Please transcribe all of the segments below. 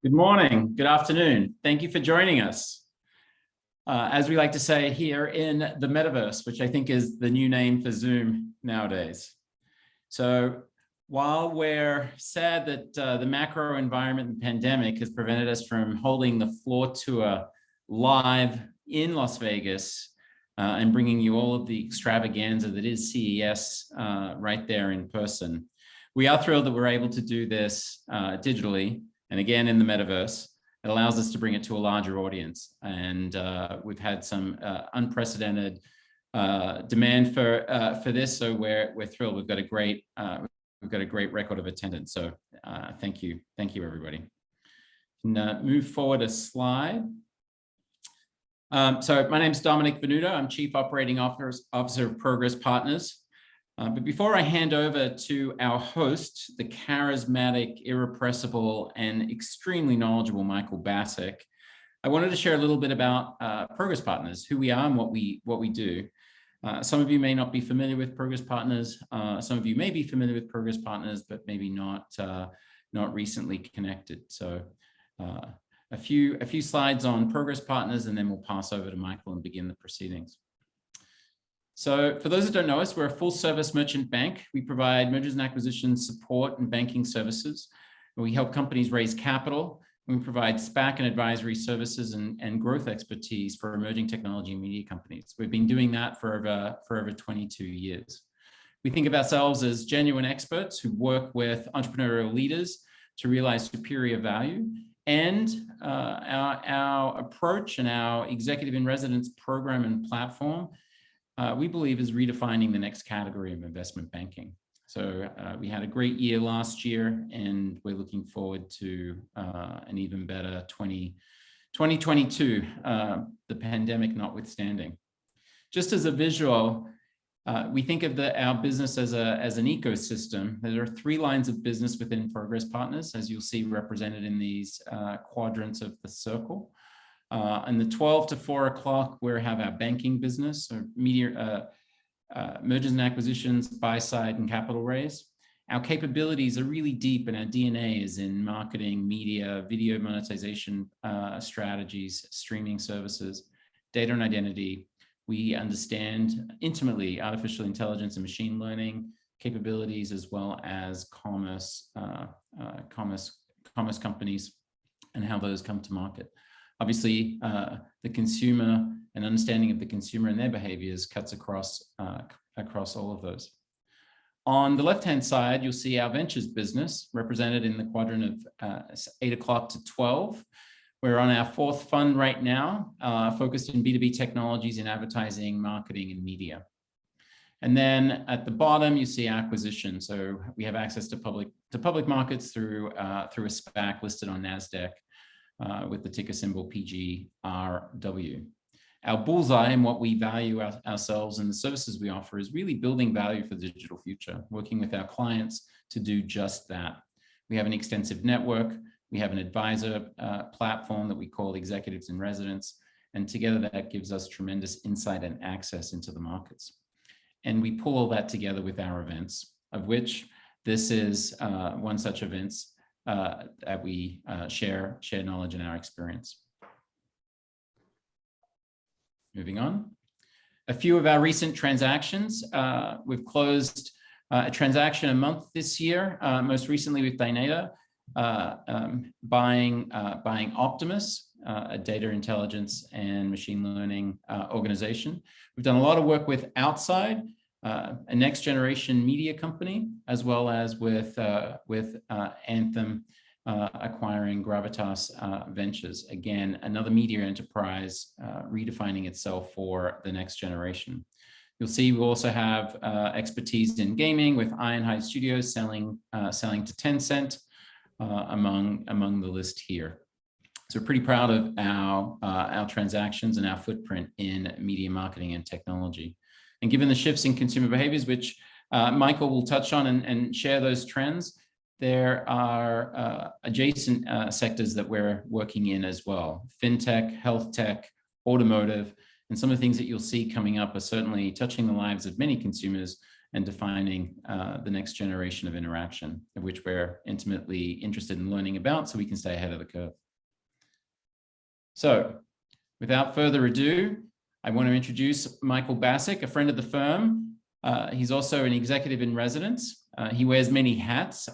Good morning, good afternoon. Thank you for joining us. As we like to say here in the metaverse, which I think is the new name for Zoom nowadays. So while we're sad that the macro environment and pandemic has prevented us from holding the floor tour live in Las Vegas and bringing you all of the extravaganza that is CES right there in person, we are thrilled that we're able to do this digitally. And again, in the metaverse, it allows us to bring it to a larger audience. And we've had some unprecedented demand for this, so we're thrilled. We've got a great record of attendance. So thank you, everybody. Now move forward a slide. So my name is Dominic Venuto. I'm Chief Operating Officer of Progress Partners. But before I hand over to our host, the charismatic, irrepressible, and extremely knowledgeable Michael Bassick, I wanted to share a little bit about Progress Partners, who we are and what we do. Some of you may not be familiar with Progress Partners. Some of you may be familiar with Progress Partners, but maybe not recently connected. So a few slides on Progress Partners, and then we'll pass over to Michael and begin the proceedings. So for those that don't know us, we're a full service merchant bank. We provide mergers and acquisitions support and banking services. We help companies raise capital. We provide SPAC and advisory services and growth expertise for emerging technology and media companies. We've been doing that for over 22 years. We think of ourselves as genuine experts who work with entrepreneurial leaders to realize superior value. And our approach and our executive in residence program and platform we believe is redefining the next category of investment banking. So we had a great year last year, and we're looking forward to an even better 2022, the pandemic notwithstanding. Just as a visual, we think of our business as an ecosystem. There are 3 lines of business within Progress Partners, as you'll see represented in these quadrants of the circle. And the 12 to 4 o'clock, we have our banking business, so media, mergers and acquisitions, buy side, and capital raise. Our capabilities are really deep, and our DNA is in marketing, media, video monetization strategies, streaming services, data and identity. We understand intimately artificial intelligence and machine learning capabilities, as well as commerce companies and how those come to market. Obviously, the consumer and understanding of the consumer and their behaviors cuts across all of those. On the left-hand side, you'll see our ventures business represented in the quadrant of 8 o'clock to 12. We're on our 4th fund right now, focused in B2B technologies in advertising, marketing, and media. And then at the bottom, you see acquisition. So we have access to public markets through a SPAC listed on NASDAQ. With the ticker symbol PGRW. Our bullseye and what we value ourselves and the services we offer is really building value for the digital future, working with our clients to do just that. We have an extensive network. We have an advisor platform that we call Executives in Residence, and together that gives us tremendous insight and access into the markets. And we pull all that together with our events, of which this is one such events that we share knowledge and our experience. Moving on. A few of our recent transactions. We've closed a transaction a month this year, most recently with Dynata, buying Optimus, a data intelligence and machine learning organization. We've done a lot of work with Outside, a next generation media company, as well as with Anthem acquiring Gravitas Ventures. Again, another media enterprise redefining itself for the next generation. You'll see we also have expertise in gaming with Ironhide Studios selling to Tencent among the list here. So we're pretty proud of our transactions and our footprint in media marketing and technology. And given the shifts in consumer behaviors, which Michael will touch on and share those trends, there are adjacent sectors that we're working in as well. FinTech, health tech, automotive, and some of the things that you'll see coming up are certainly touching the lives of many consumers and defining the next generation of interaction, of which we're intimately interested in learning about so we can stay ahead of the curve. So without further ado, I want to introduce Michael Bassick, a friend of the firm. He's also an executive in residence. He wears many hats.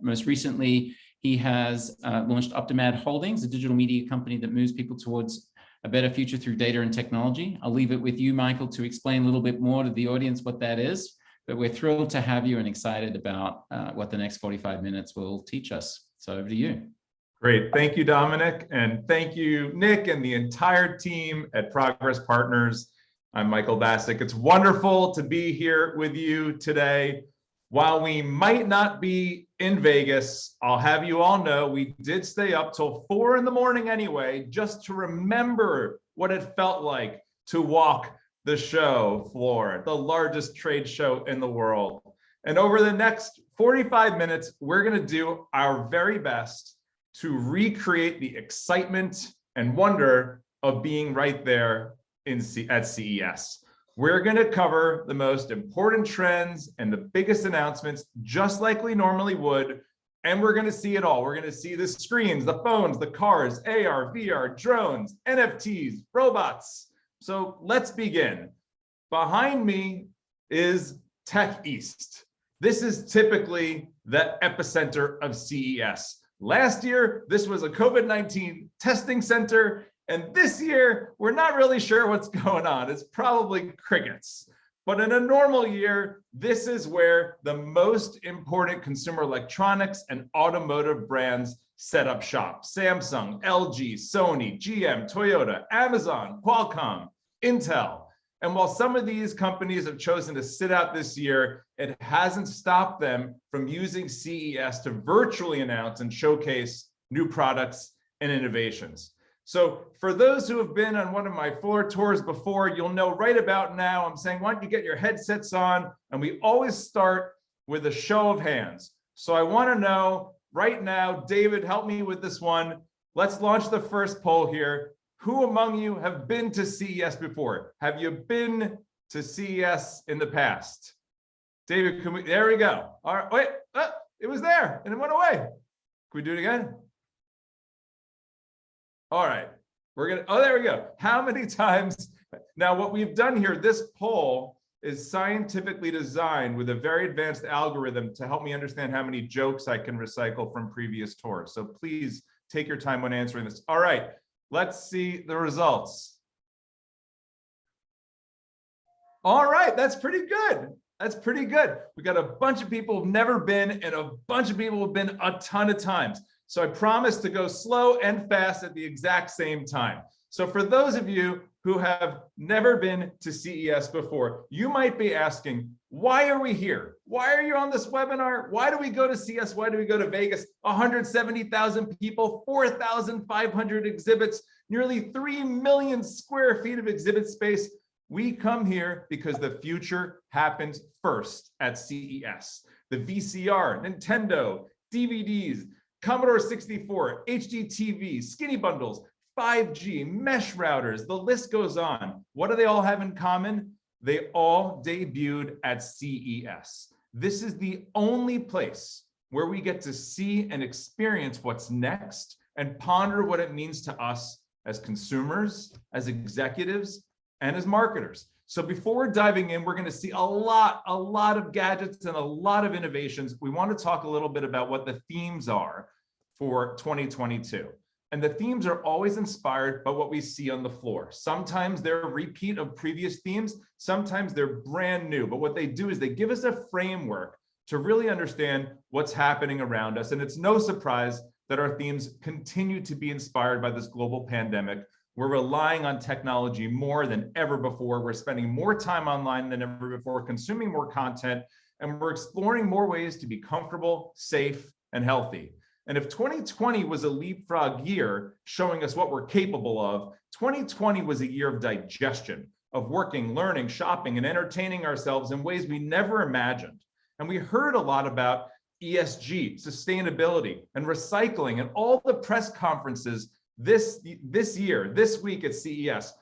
Most recently, he has launched Optimad Holdings, a digital media company that moves people towards a better future through data and technology. I'll leave it with you, Michael, to explain a little bit more to the audience what that is. But we're thrilled to have you and excited about what the next 45 minutes will teach us. So over to you. Great. Thank you, Dominic. And thank you, Nick, and the entire team at Progress Partners. I'm Michael Bassick. It's wonderful to be here with you today. While we might not be in Vegas, I'll have you all know we did stay up till 4 in the morning anyway, just to remember what it felt like to walk the show floor, the largest trade show in the world. And over the next 45 minutes, we're going to do our very best to recreate the excitement and wonder of being right there at CES. We're going to cover the most important trends and the biggest announcements, just like we normally would. And we're going to see it all. We're going to see the screens, the phones, the cars, AR, VR, drones, NFTs, robots. So let's begin. Behind me is Tech East. This is typically the epicenter of CES. Last year, this was a COVID-19 testing center. And this year, we're not really sure what's going on. It's probably crickets. But in a normal year, this is where the most important consumer electronics and automotive brands set up shop. Samsung, LG, Sony, GM, Toyota, Amazon, Qualcomm, Intel. And while some of these companies have chosen to sit out this year, it hasn't stopped them from using CES to virtually announce and showcase new products and innovations. So for those who have been on one of my floor tours before, you'll know right about now, I'm saying, why don't you get your headsets on? And we always start with a show of hands. So I want to know right now, David, help me with this one. Let's launch the first poll here. Who among you have been to CES before? Have you been to CES in the past? David, there we go. All right, wait, it was there and it went away. Can we do it again? All right, there we go. How many times? Now, what we've done here, this poll is scientifically designed with a very advanced algorithm to help me understand how many jokes I can recycle from previous tours. So please take your time when answering this. All right, let's see the results. All right, that's pretty good. That's pretty good. We got a bunch of people who've never been and a bunch of people who've been a ton of times. So I promise to go slow and fast at the exact same time. So for those of you who have never been to CES before, you might be asking, why are we here? Why are you on this webinar? Why do we go to CES? Why do we go to Vegas? 170,000 people, 4,500 exhibits, nearly 3 million square feet of exhibit space. We come here because the future happens first at CES. The VCR, Nintendo, DVDs, Commodore 64, HD TV, skinny bundles, 5G, mesh routers, the list goes on. What do they all have in common? They all debuted at CES. This is the only place where we get to see and experience what's next and ponder what it means to us as consumers, as executives, and as marketers. So before we're diving in, we're going to see a lot of gadgets and a lot of innovations. We want to talk a little bit about what the themes are for 2022. And the themes are always inspired by what we see on the floor. Sometimes they're a repeat of previous themes. Sometimes they're brand new. But what they do is they give us a framework to really understand what's happening around us. And it's no surprise that our themes continue to be inspired by this global pandemic. We're relying on technology more than ever before. We're spending more time online than ever before, consuming more content, and we're exploring more ways to be comfortable, safe, and healthy. And if 2020 was a leapfrog year showing us what we're capable of, 2020 was a year of digestion, of working, learning, shopping, and entertaining ourselves in ways we never imagined. And we heard a lot about ESG, sustainability, and recycling, and all the press conferences this week at CES.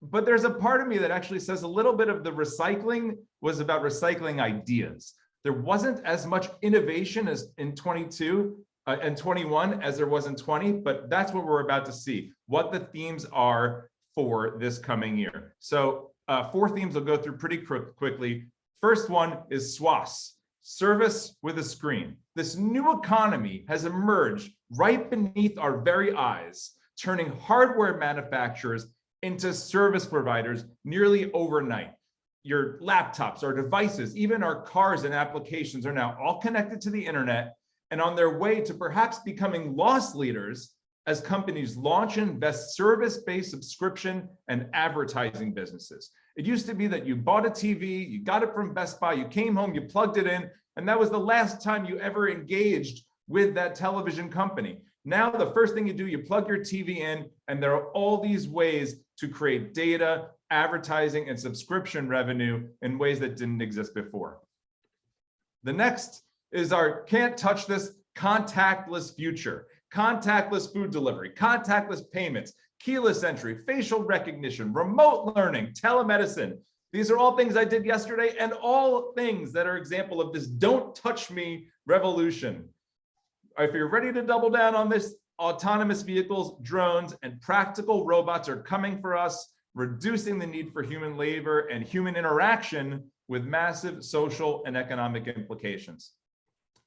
But there's a part of me that actually says a little bit of the recycling was about recycling ideas. There wasn't as much innovation as in 22 and 21 as there was in 20, but that's what we're about to see, what the themes are for this coming year. So 4 themes we'll go through pretty quickly. First one is SWAS, service with a screen. This new economy has emerged right beneath our very eyes, turning hardware manufacturers into service providers nearly overnight. Your laptops, our devices, even our cars and applications are now all connected to the internet and on their way to perhaps becoming loss leaders as companies launch and invest service-based subscription and advertising businesses. It used to be that you bought a TV, you got it from Best Buy, you came home, you plugged it in, and that was the last time you ever engaged with that television company. Now, the first thing you do, you plug your TV in, and there are all these ways to create data, advertising, and subscription revenue in ways that didn't exist before. The next is our can't touch this contactless future. Contactless food delivery, contactless payments, keyless entry, facial recognition, remote learning, telemedicine. These are all things I did yesterday and all things that are example of this don't touch me revolution. If you're ready to double down on this, autonomous vehicles, drones, and practical robots are coming for us, reducing the need for human labor and human interaction with massive social and economic implications.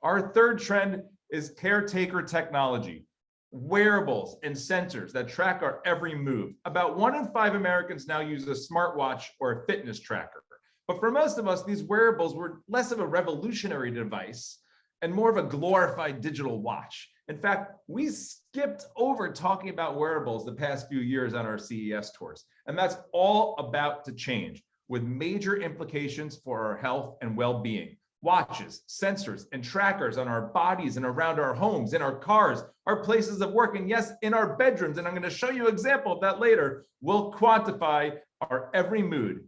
Our third trend is caretaker technology, wearables and sensors that track our every move. About 1 in 5 Americans now use a smartwatch or a fitness tracker. But for most of us, these wearables were less of a revolutionary device and more of a glorified digital watch. In fact, we skipped over talking about wearables the past few years on our CES tours. And that's all about to change with major implications for our health and well-being. Watches, sensors, and trackers on our bodies and around our homes, in our cars, our places of work, and yes, in our bedrooms, and I'm going to show you an example of that later, will quantify our every mood,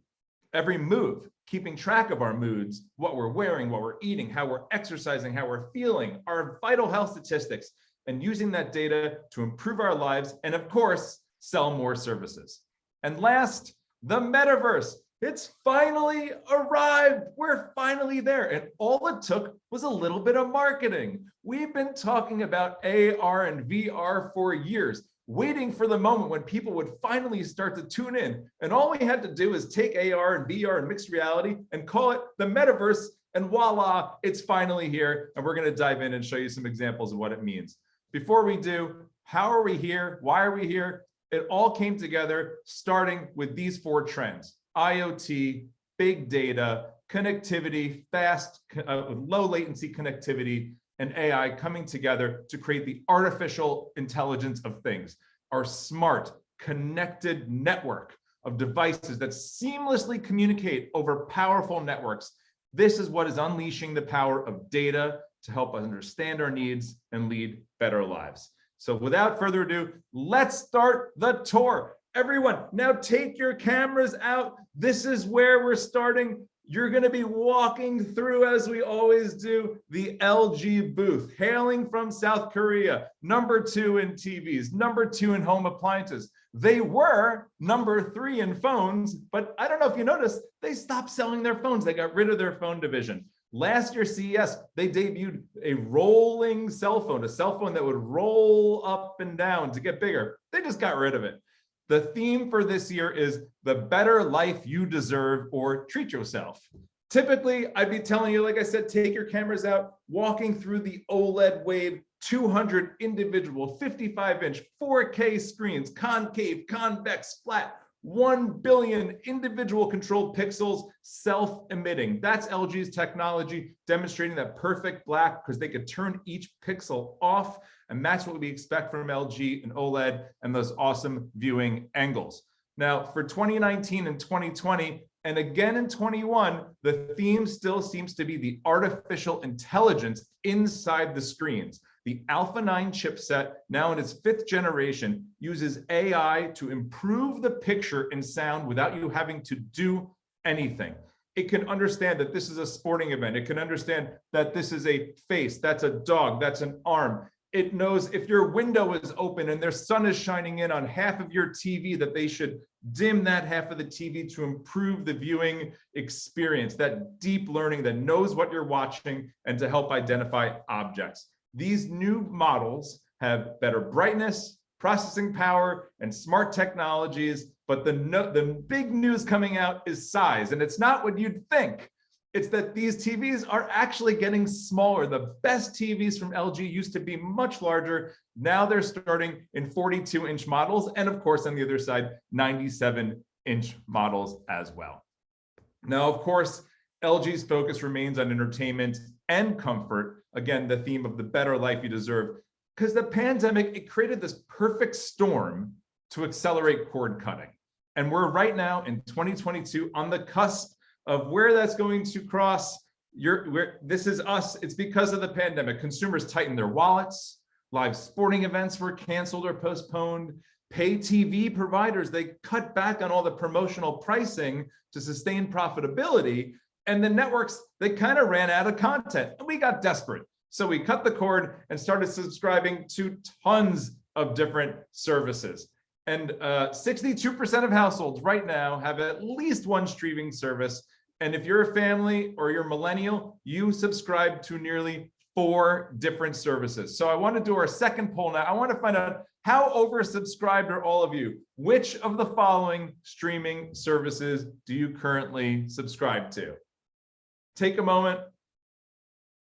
every move, keeping track of our moods, what we're wearing, what we're eating, how we're exercising, how we're feeling, our vital health statistics, and using that data to improve our lives, and of course, sell more services. And last, the metaverse. It's finally arrived. We're finally there. And all it took was a little bit of marketing. We've been talking about AR and VR for years, waiting for the moment when people would finally start to tune in. And all we had to do is take AR and VR and mixed reality and call it the metaverse. And voila, it's finally here. And we're going to dive in and show you some examples of what it means. Before we do, how are we here? Why are we here? It all came together starting with these 4 trends. IoT, big data, connectivity, fast, low latency connectivity, and AI coming together to create the artificial intelligence of things, our smart, connected network of devices that seamlessly communicate over powerful networks. This is what is unleashing the power of data to help us understand our needs and lead better lives. So without further ado, let's start the tour. Everyone, now take your cameras out. This is where we're starting. You're going to be walking through, as we always do, the LG booth, hailing from South Korea, #2 in TVs, #2 in home appliances. They were #3 in phones, but I don't know if you noticed, they stopped selling their phones. They got rid of their phone division. Last year, CES, they debuted a rolling cell phone, a cell phone that would roll up and down to get bigger. They just got rid of it. The theme for this year is the better life you deserve, or treat yourself. Typically, I'd be telling you, like I said, take your cameras out, walking through the OLED wave, 200 individual 55-inch 4K screens, concave, convex, flat, 1 billion individual controlled pixels, self-emitting. That's LG's technology, demonstrating that perfect black because they could turn each pixel off. And that's what we expect from LG and OLED and those awesome viewing angles. Now, for 2019 and 2020, and again in 21, the theme still seems to be the artificial intelligence inside the screens. The Alpha 9 chipset, now in its 5th generation, uses AI to improve the picture and sound without you having to do anything. It can understand that this is a sporting event. It can understand that this is a face, that's a dog, that's an arm. It knows if your window is open and their sun is shining in on half of your TV, that they should dim that half of the TV to improve the viewing experience, that deep learning that knows what you're watching and to help identify objects. These new models have better brightness, processing power, and smart technologies, but the big news coming out is size, and it's not what you'd think. It's that these TVs are actually getting smaller. The best TVs from LG used to be much larger. Now they're starting in 42-inch models, and of course, on the other side, 97-inch models as well. Now, of course, LG's focus remains on entertainment and comfort. Again, the theme of the better life you deserve, because the pandemic, it created this perfect storm to accelerate cord cutting. And we're right now in 2022 on the cusp of where that's going to cross. This is us. It's because of the pandemic. Consumers tightened their wallets. Live sporting events were canceled or postponed. Pay TV providers, they cut back on all the promotional pricing to sustain profitability. And the networks, they kind of ran out of content, and we got desperate. So we cut the cord and started subscribing to tons of different services. And 62% of households right now have at least one streaming service. And if you're a family or you're millennial, you subscribe to nearly 4 different services. So I want to do our second poll now. I want to find out, how oversubscribed are all of you? Which of the following streaming services do you currently subscribe to? Take a moment.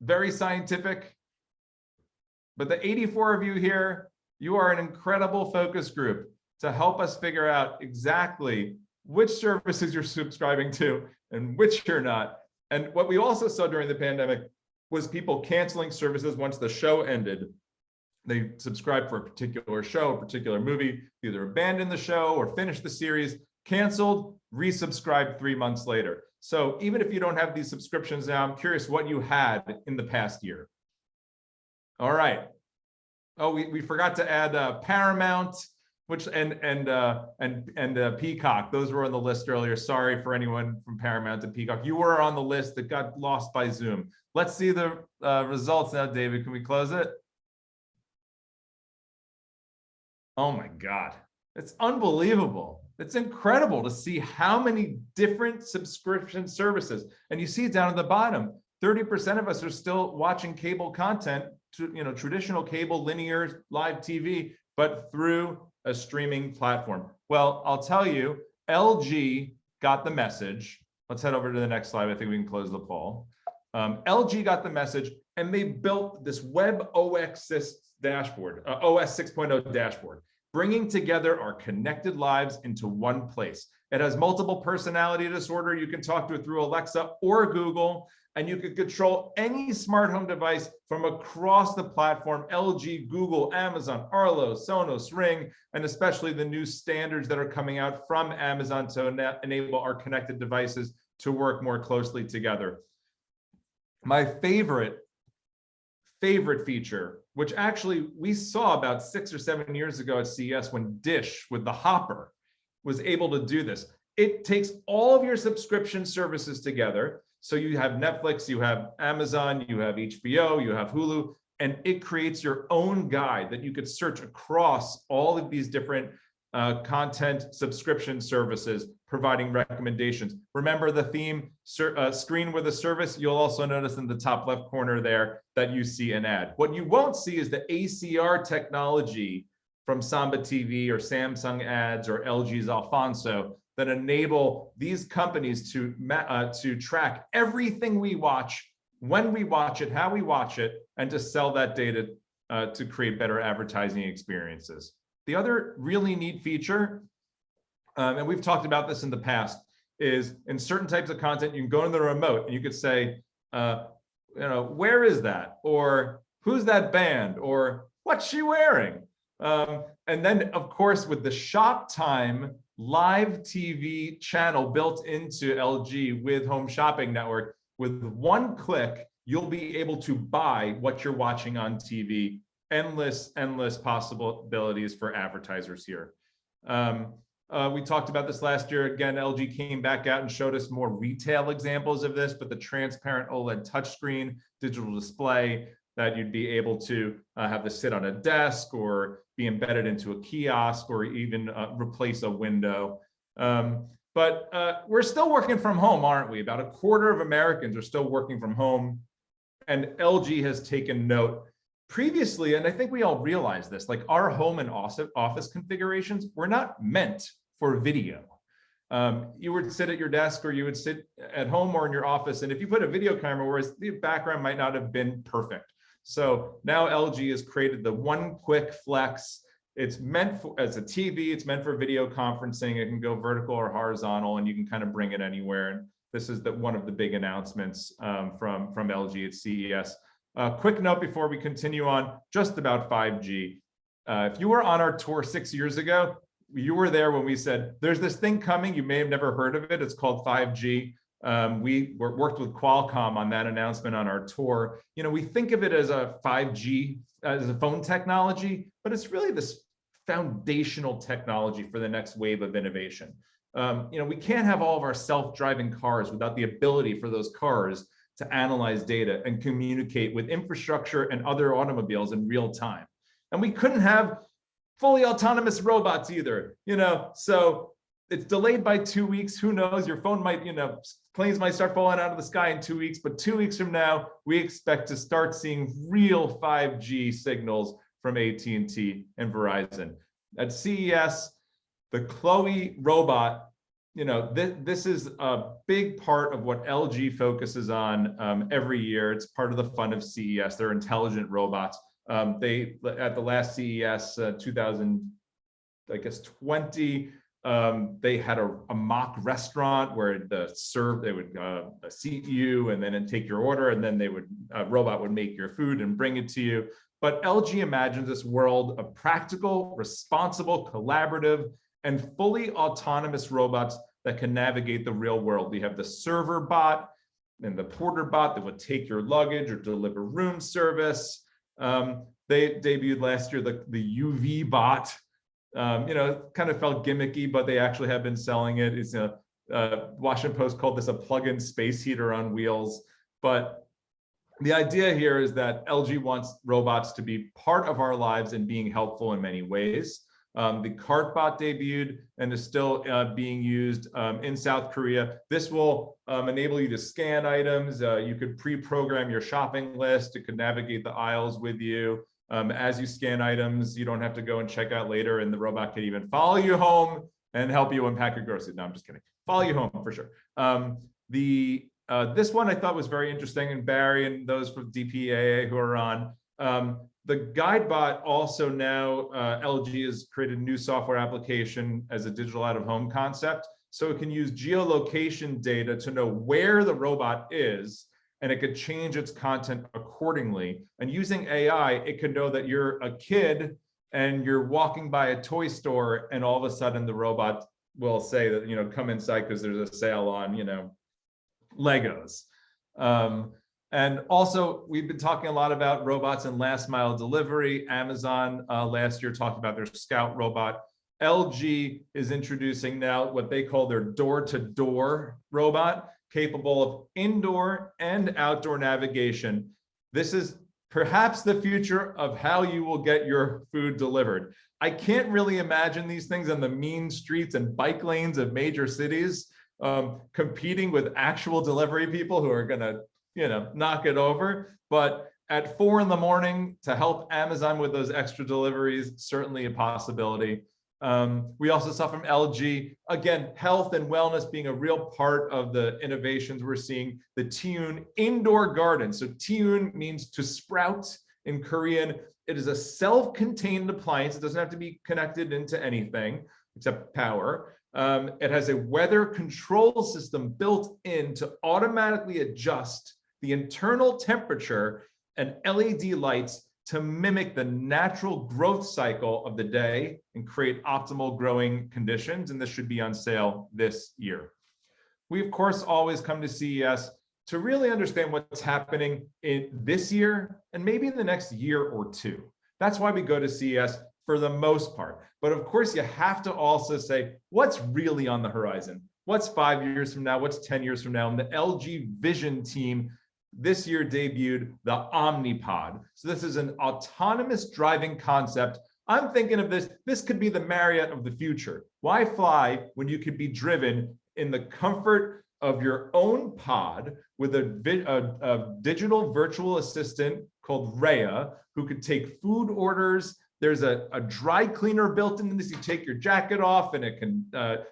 Very scientific. But the 84 of you here, you are an incredible focus group to help us figure out exactly which services you're subscribing to and which you're not. And what we also saw during the pandemic was people canceling services once the show ended. They subscribed for a particular show, a particular movie, either abandoned the show or finished the series, canceled, resubscribed 3 months later. So even if you don't have these subscriptions now, I'm curious what you had in the past year. All right. Oh, we forgot to add Paramount, which and Peacock. Those were on the list earlier. Sorry for anyone from Paramount and Peacock. You were on the list that got lost by Zoom. Let's see the results now, David. Can we close it? Oh my God, it's unbelievable. It's incredible to see how many different subscription services. And you see it down at the bottom, 30% of us are still watching cable content, traditional cable, linear, live TV, but through a streaming platform. Well, I'll tell you, LG got the message. Let's head over to the next slide. I think we can close the poll. LG got the message, and they built this web OS dashboard, OS 6.0 dashboard, bringing together our connected lives into one place. It has multiple personality disorder. You can talk to it through Alexa or Google, and you can control any smart home device from across the platform: LG, Google, Amazon, Arlo, Sonos, Ring, and especially the new standards that are coming out from Amazon to enable our connected devices to work more closely together. My favorite feature, which actually we saw about 6 or 7 years ago at CES when Dish with the Hopper was able to do this. It takes all of your subscription services together. So you have Netflix, you have Amazon, you have HBO, you have Hulu, and it creates your own guide that you could search across all of these different content subscription services, providing recommendations. Remember the theme, screen with a service. You'll also notice in the top left corner there that you see an ad. What you won't see is the ACR technology from Samba TV or Samsung Ads or LG's Alfonso that enable these companies to track everything we watch, when we watch it, how we watch it, and to sell that data to create better advertising experiences. The other really neat feature, and we've talked about this in the past, is in certain types of content, you can go to the remote and you could say, where is that? Or who's that band? Or what's she wearing? And then, of course, with the Shop Time live TV channel built into LG with Home Shopping Network, with one click, you'll be able to buy what you're watching on TV. Endless possibilities for advertisers here. We talked about this last year. Again, LG came back out and showed us more retail examples of this, but the transparent OLED touchscreen, digital display, that you'd be able to have this sit on a desk or be embedded into a kiosk or even replace a window. But we're still working from home, aren't we? About a quarter of Americans are still working from home. And LG has taken note previously, and I think we all realize this, like our home and office configurations were not meant for video. You would sit at your desk or you would sit at home or in your office, and if you put a video camera, whereas the background might not have been perfect. So now LG has created the one quick flex. It's meant for, as a TV, it's meant for video conferencing. It can go vertical or horizontal, and you can kind of bring it anywhere. And this is one of the big announcements from LG at CES. Quick note before we continue on, just about 5G. If you were on our tour 6 years ago, you were there when we said, there's this thing coming, you may have never heard of it, it's called 5G. We worked with Qualcomm on that announcement on our tour. You know, we think of it as a 5G, as a phone technology, but it's really this foundational technology for the next wave of innovation. You know, we can't have all of our self-driving cars without the ability for those cars to analyze data and communicate with infrastructure and other automobiles in real time. And we couldn't have fully autonomous robots either, you know, so it's delayed by 2 weeks. Who knows? Your phone might, you know, planes might start falling out of the sky in 2 weeks, but 2 weeks from now, we expect to start seeing real 5G signals from AT&T and Verizon. At CES, the Chloe robot, you know, this is a big part of what LG focuses on every year. It's part of the fun of CES. They're intelligent robots. They, at the last CES 2020, they had a mock restaurant where they would seat you and then take your order, and then a robot would make your food and bring it to you. But LG imagines this world of practical, responsible, collaborative, and fully autonomous robots that can navigate the real world. We have the server bot and the porter bot that would take your luggage or deliver room service. They debuted last year the UV bot. You know, kind of felt gimmicky, but they actually have been selling it. It's Washington Post called this a plug-in space heater on wheels. But the idea here is that LG wants robots to be part of our lives and being helpful in many ways. The cart bot debuted and is still being used in South Korea. This will enable you to scan items. You could pre-program your shopping list. It could navigate the aisles with you. As you scan items, you don't have to go and check out later, and the robot can even follow you home and help you unpack your groceries. No, I'm just kidding. Follow you home for sure. This one I thought was very interesting, and Barry and those from DPAA who are on. The GuideBot also now, LG has created a new software application as a digital out-of-home concept. So it can use geolocation data to know where the robot is, and it could change its content accordingly. And using AI, it could know that you're a kid and you're walking by a toy store, and all of a sudden the robot will say that, you know, come inside because there's a sale on, you know, Legos. And also, we've been talking a lot about robots and last mile delivery. Amazon last year talked about their Scout robot. LG is introducing now what they call their door-to-door robot, capable of indoor and outdoor navigation. This is perhaps the future of how you will get your food delivered. I can't really imagine these things on the mean streets and bike lanes of major cities, competing with actual delivery people who are gonna, you know, knock it over. But at 4 in the morning to help Amazon with those extra deliveries, certainly a possibility. We also saw from LG, again, health and wellness being a real part of the innovations we're seeing. The Tiun indoor garden. So Tiun means to sprout in Korean. It is a self-contained appliance. It doesn't have to be connected into anything except power. It has a weather control system built in to automatically adjust the internal temperature and LED lights to mimic the natural growth cycle of the day and create optimal growing conditions. And this should be on sale this year. We, of course, always come to CES to really understand what's happening in this year and maybe in the next year or two. That's why we go to CES for the most part. But of course, you have to also say, what's really on the horizon? What's 5 years from now? What's 10 years from now? And the LG Vision team this year debuted the Omnipod. So this is an autonomous driving concept. I'm thinking of this could be the Marriott of the future. Why fly when you could be driven in the comfort of your own pod with a digital virtual assistant called Rhea, who could take food orders. There's a dry cleaner built into this. You take your jacket off and it can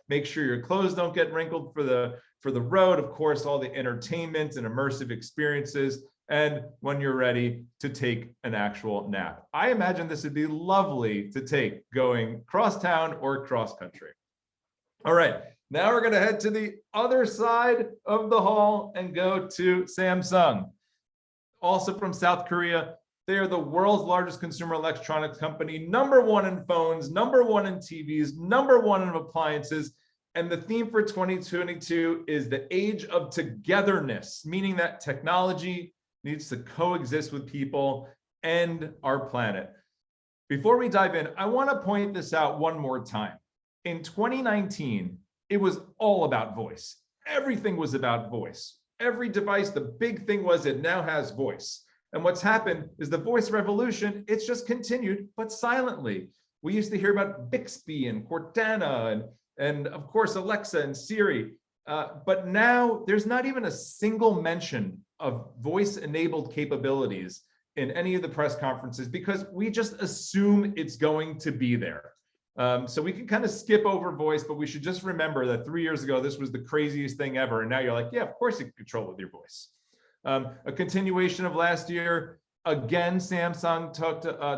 make sure your clothes don't get wrinkled for the road. Of course, all the entertainment and immersive experiences. And when you're ready to take an actual nap. I imagine this would be lovely to take going cross town or cross country. All right, now we're gonna head to the other side of the hall and go to Samsung. Also from South Korea. They are the world's largest consumer electronics company, #1 in phones, #1 in TVs, #1 in appliances. And the theme for 2022 is the age of togetherness, meaning that technology needs to coexist with people and our planet. Before we dive in, I want to point this out one more time. In 2019, it was all about voice. Everything was about voice. Every device, the big thing was it now has voice. And what's happened is the voice revolution, it's just continued, but silently. We used to hear about Bixby and Cortana and of course, Alexa and Siri. But now there's not even a single mention of voice-enabled capabilities in any of the press conferences because we just assume it's going to be there. So we can kind of skip over voice, but we should just remember that 3 years ago, this was the craziest thing ever. And now you're like, yeah, of course you can control it with your voice. A continuation of last year, again, Samsung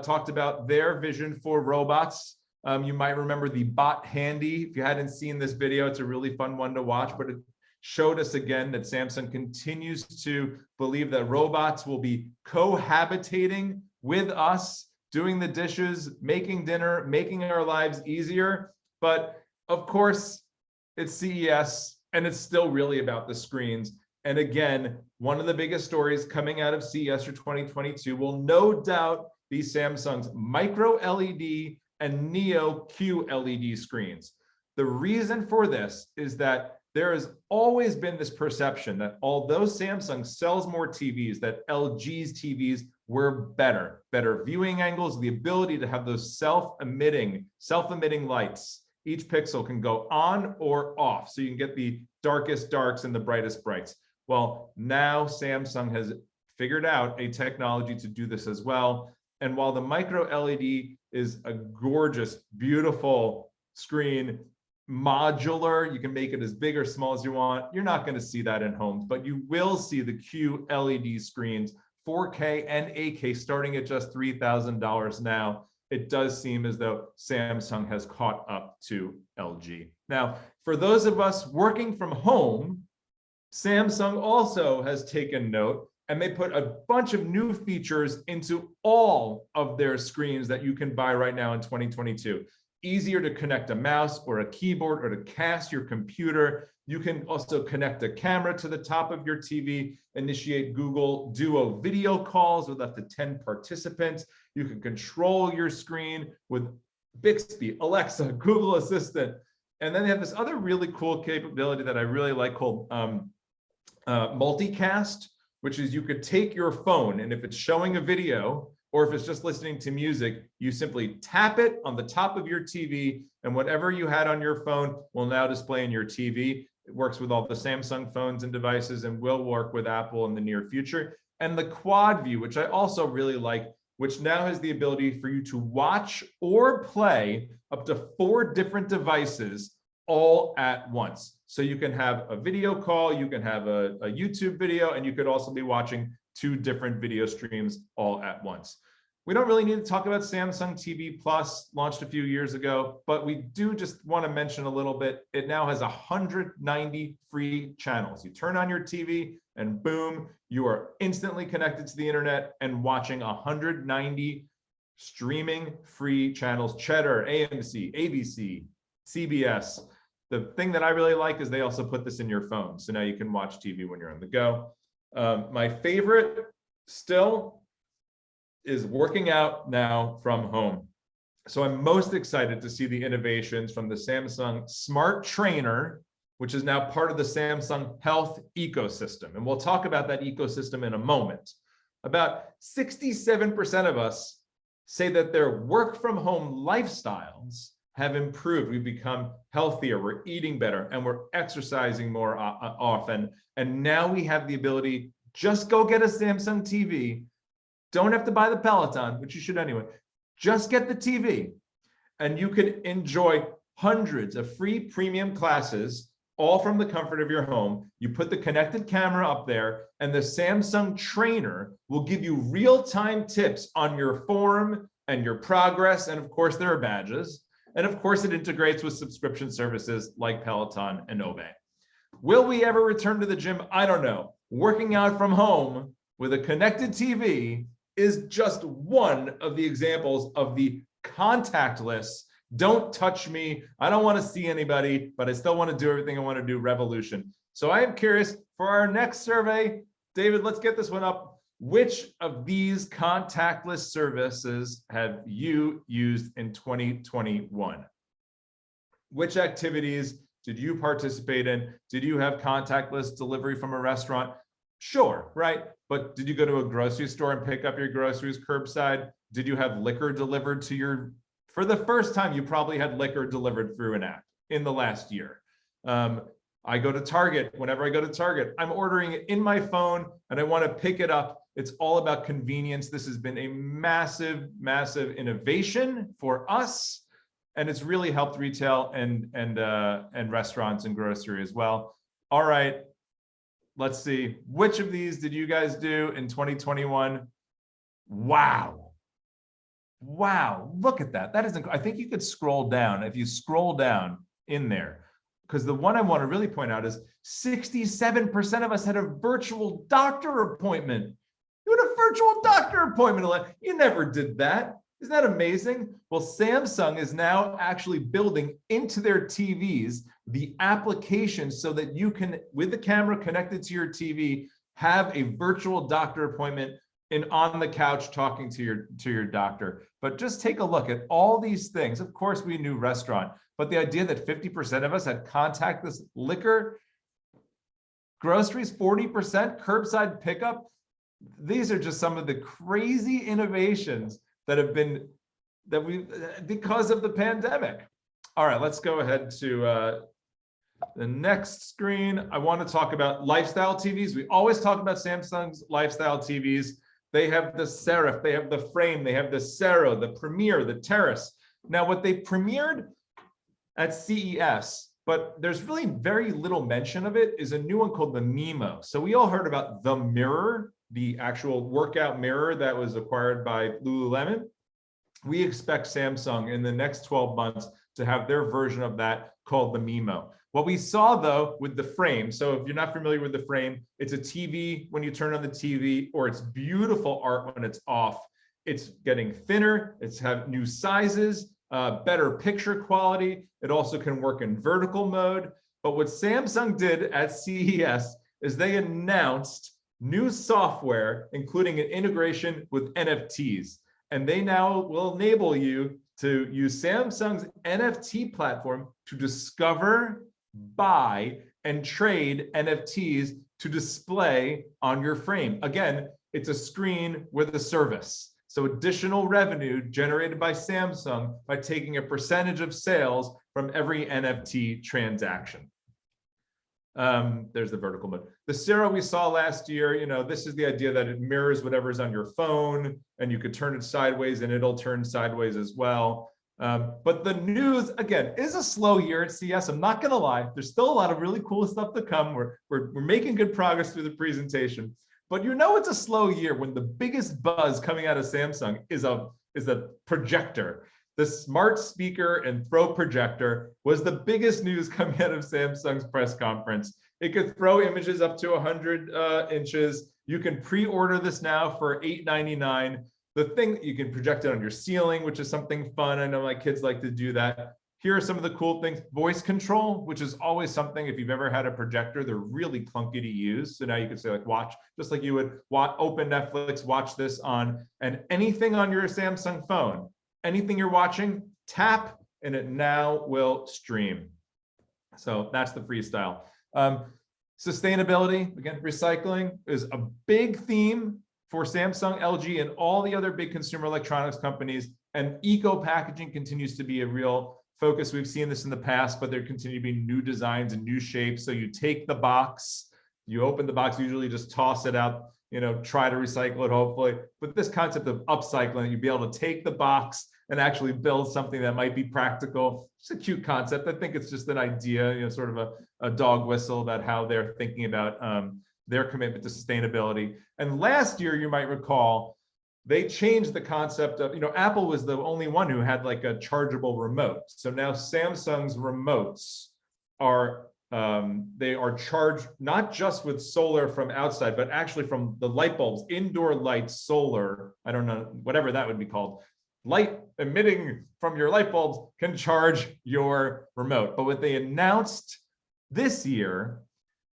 talked about their vision for robots. You might remember the Bot Handy. If you hadn't seen this video, it's a really fun one to watch, but it showed us again that Samsung continues to believe that robots will be cohabitating with us, doing the dishes, making dinner, making our lives easier. But of course, it's CES and it's still really about the screens. And again, one of the biggest stories coming out of CES for 2022 will no doubt be Samsung's micro LED and Neo QLED screens. The reason for this is that there has always been this perception that although Samsung sells more TVs, that LG's TVs were better viewing angles, the ability to have those self-emitting lights. Each pixel can go on or off, so you can get the darkest darks and the brightest brights. Well, now Samsung has figured out a technology to do this as well. And while the micro LED is a gorgeous, beautiful screen, modular, you can make it as big or small as you want. You're not going to see that in homes, but you will see the QLED screens, 4K and 8K, starting at just $3,000 now. It does seem as though Samsung has caught up to LG. Now, for those of us working from home, Samsung also has taken note, and they put a bunch of new features into all of their screens that you can buy right now in 2022. Easier to connect a mouse or a keyboard or to cast your computer. You can also connect a camera to the top of your TV, initiate Google Duo video calls with up to 10 participants. You can control your screen with Bixby, Alexa, Google Assistant. And then they have this other really cool capability that I really like called multicast, which is you could take your phone, and if it's showing a video or if it's just listening to music, you simply tap it on the top of your TV, and whatever you had on your phone will now display in your TV. It works with all the Samsung phones and devices and will work with Apple in the near future. And the quad view, which I also really like, which now has the ability for you to watch or play up to 4 different devices all at once. So you can have a video call, you can have a YouTube video, and you could also be watching 2 different video streams all at once. We don't really need to talk about Samsung TV Plus, launched a few years ago, but we do just want to mention a little bit. It now has 190 free channels. You turn on your TV and boom, you are instantly connected to the internet and watching 190 streaming free channels: Cheddar, AMC, ABC, CBS. The thing that I really like is they also put this in your phone. So now you can watch TV when you're on the go. My favorite still is working out now from home. So I'm most excited to see the innovations from the Samsung Smart Trainer which is now part of the Samsung Health ecosystem. And we'll talk about that ecosystem in a moment. About 67% of us say that their work from home lifestyles have improved. We've become healthier, we're eating better, and we're exercising more often. And now we have the ability, just go get a Samsung TV. Don't have to buy the Peloton, which you should anyway. Just get the TV, and you can enjoy hundreds of free premium classes, all from the comfort of your home. You put the connected camera up there, and the Samsung trainer will give you real-time tips on your form and your progress. And of course, there are badges. And of course, it integrates with subscription services like Peloton and Obey. Will we ever return to the gym? I don't know. Working out from home with a connected TV is just one of the examples of the contactless, don't touch me, I don't want to see anybody, but I still want to do everything I want to do revolution. So I am curious for our next survey, David, let's get this one up. Which of these contactless services have you used in 2021? Which activities did you participate in? Did you have contactless delivery from a restaurant? Sure, right? But did you go to a grocery store and pick up your groceries curbside? Did you have liquor delivered to your, for the first time, you probably had liquor delivered through an app in the last year. I go to Target. Whenever I go to Target, I'm ordering it in my phone and I want to pick it up. It's all about convenience. This has been a massive, massive innovation for us, and it's really helped retail and restaurants and grocery as well. All right, let's see. Which of these did you guys do in 2021? Wow. Wow, look at that. That is, I think you could scroll down. If you scroll down in there, because the one I want to really point out is 67% of us had a virtual doctor appointment. You had a virtual doctor appointment. You never did that. Isn't that amazing? Well, Samsung is now actually building into their TVs the application so that you can, with the camera connected to your TV, have a virtual doctor appointment and on the couch talking to your doctor. But just take a look at all these things. Of course, we knew restaurant, but the idea that 50% of us had contactless liquor, groceries, 40%, curbside pickup. These are just some of the crazy innovations that have been, because of the pandemic. All right, let's go ahead to the next screen. I want to talk about lifestyle TVs. We always talk about Samsung's lifestyle TVs. They have the Serif, they have the Frame, they have the Sero, the Premier, the Terrace. Now, what they premiered at CES, but there's really very little mention of it, is a new one called the Mimo. So we all heard about the mirror, the actual workout mirror that was acquired by Lululemon. We expect Samsung in the next 12 months to have their version of that called the Mimo. What we saw though with the Frame, so if you're not familiar with the Frame, it's a TV when you turn on the TV, or it's beautiful art when it's off. It's getting thinner, it's have new sizes, better picture quality. It also can work in vertical mode. But what Samsung did at CES is they announced new software, including an integration with NFTs. And they now will enable you to use Samsung's NFT platform to discover, buy, and trade NFTs to display on your frame. Again, it's a screen with a service. So additional revenue generated by Samsung by taking a percentage of sales from every NFT transaction. There's the vertical mode. The Sero we saw last year, this is the idea that it mirrors whatever's on your phone, and you could turn it sideways and it'll turn sideways as well. But the news, again, is a slow year at CES. I'm not going to lie. There's still a lot of really cool stuff to come. We're making good progress through the presentation. But it's a slow year when the biggest buzz coming out of Samsung is a projector. The smart speaker and throw projector was the biggest news coming out of Samsung's press conference. It could throw images up to 100 inches. You can pre-order this now for $8.99. The thing, you can project it on your ceiling, which is something fun. I know my kids like to do that. Here are some of the cool things. Voice control, which is always something, if you've ever had a projector, they're really clunky to use. So now you can say watch, just like you would open Netflix, watch this on, and anything on your Samsung phone, anything you're watching, tap, and it now will stream. So that's the freestyle. Sustainability, again, recycling is a big theme for Samsung, LG, and all the other big consumer electronics companies. And eco packaging continues to be a real focus. We've seen this in the past, but there continue to be new designs and new shapes. So you take the box, you open the box, usually just toss it out, try to recycle it, hopefully. But this concept of upcycling, you'd be able to take the box and actually build something that might be practical. It's a cute concept. I think it's just an idea, sort of a dog whistle about how they're thinking about their commitment to sustainability. And last year, you might recall, they changed the concept of, Apple was the only one who had like a chargeable remote. So now Samsung's remotes are, they are charged not just with solar from outside, but actually from the light bulbs, indoor light solar, I don't know, whatever that would be called. Light emitting from your light bulbs can charge your remote. But what they announced this year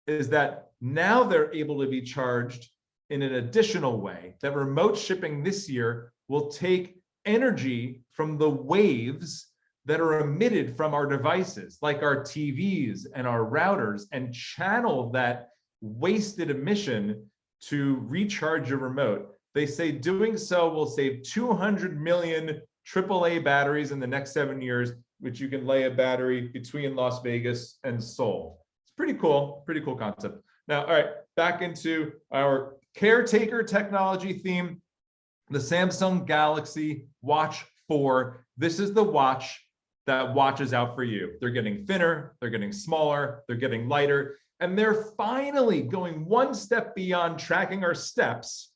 is that now they're able to be charged in an additional way. That remote shipping this year will take energy from the waves that are emitted from our devices, like our TVs and our routers, and channel that wasted emission to recharge your remote. They say doing so will save 200 million AAA batteries in the next 7 years, which you can lay a battery between Las Vegas and Seoul. It's pretty cool concept. Now, all right, back into our caretaker technology theme, the Samsung Galaxy Watch 4. This is the watch that watches out for you. They're getting thinner, they're getting smaller, they're getting lighter, and they're finally going one step beyond tracking our steps